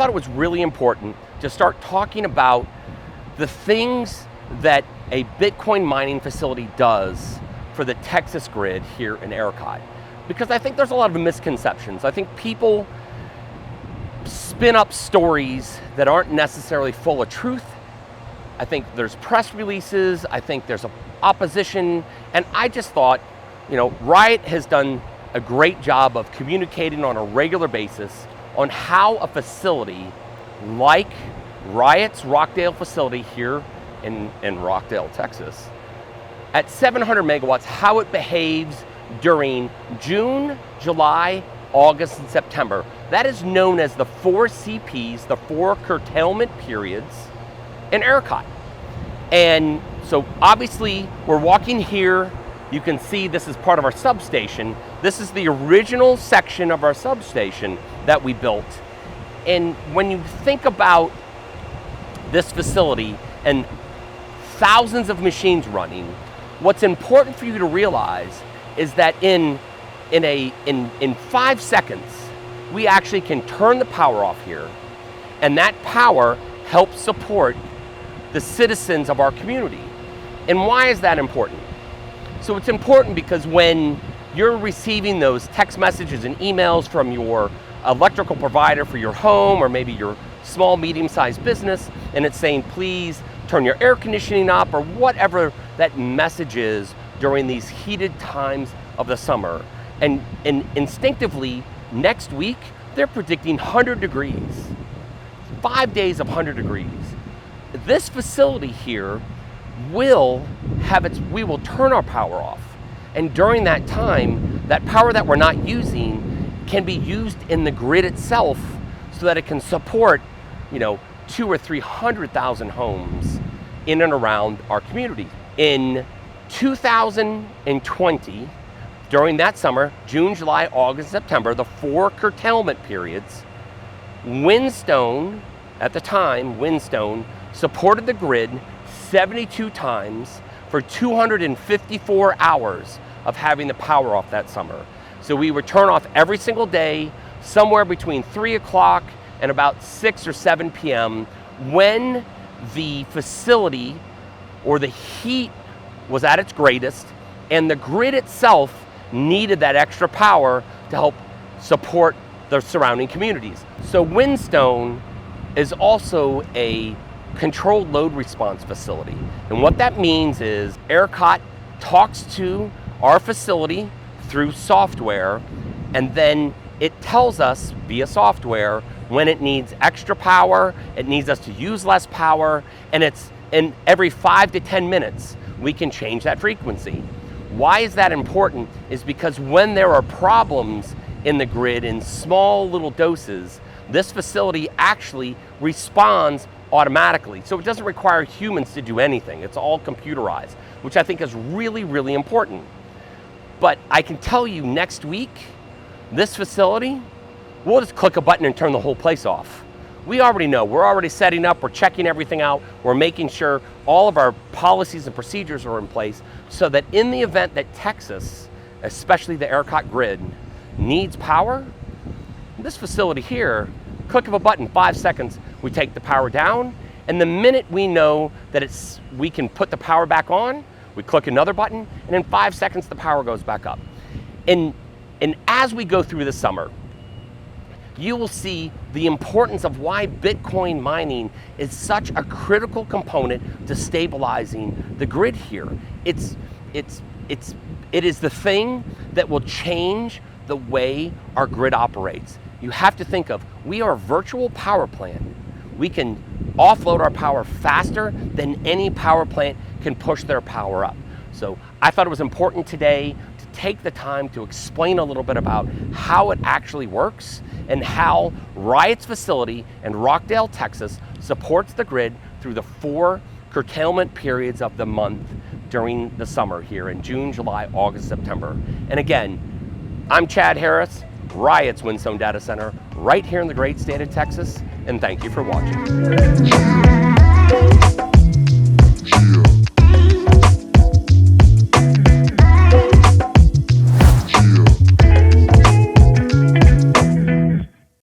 thought it was really important to start talking about the things that a Bitcoin mining facility does for the Texas grid here in ERCOT. Because I think there's a lot of misconceptions. I think people spin up stories that aren't necessarily full of truth. I think there's press releases, I think there's opposition, and I just thought, Riot has done a great job of communicating on a regular basis on how a facility like Riot's Rockdale facility here in Rockdale, Texas, at 700 megawatts, how it behaves during June, July, August, and September. That is known as the 4 CPs, the 4 curtailment periods in ERCOT. And so obviously we're walking here. You can see this is part of our substation. This is the original section of our substation that we built. And when you think about this facility and thousands of machines running, what's important for you to realize is that in 5 seconds, we actually can turn the power off here, and that power helps support the citizens of our community. And why is that important? So it's important because when you're receiving those text messages and emails from your electrical provider for your home or maybe your small, medium-sized business, and it's saying, please turn your air conditioning up or whatever that message is during these heated times of the summer. And instinctively, next week, they're predicting 100 degrees, 5 days of 100 degrees. This facility here we will turn our power off. And during that time, that power that we're not using can be used in the grid itself so that it can support, 200,000 or 300,000 homes in and around our community. In 2020, during that summer, June, July, August, September, the 4 curtailment periods, Windstone, at the time, Windstone supported the grid 72 times for 254 hours of having the power off that summer. So we would turn off every single day, somewhere between 3 o'clock and about 6 or 7 p.m. when the facility or the heat was at its greatest and the grid itself needed that extra power to help support the surrounding communities. So Windstone is also a controlled load response facility. And what that means is ERCOT talks to our facility through software, and then it tells us via software when it needs extra power, it needs us to use less power, and every 5 to 10 minutes, we can change that frequency. Why is that important? Is because when there are problems in the grid in small little doses, this facility actually responds automatically. So it doesn't require humans to do anything. It's all computerized, which I think is really, really important. But I can tell you next week, this facility, we'll just click a button and turn the whole place off. We already know, we're already setting up, we're checking everything out, we're making sure all of our policies and procedures are in place so that in the event that Texas, especially the ERCOT grid, needs power, this facility here, click of a button, 5 seconds, we take the power down, and the minute we know that we can put the power back on, we click another button, and in 5 seconds the power goes back up. And as we go through the summer, you will see the importance of why Bitcoin mining is such a critical component to stabilizing the grid here. It is the thing that will change the way our grid operates. You have to think of, we are a virtual power plant. We can offload our power faster than any power plant can push their power up. So I thought it was important today to take the time to explain a little bit about how it actually works and how Riot's facility in Rockdale, Texas supports the grid through the 4 curtailment periods of the month during the summer here in June, July, August, September. And again, I'm Chad Harris, Riot's Windstone Data Center, right here in the great state of Texas, and thank you for watching.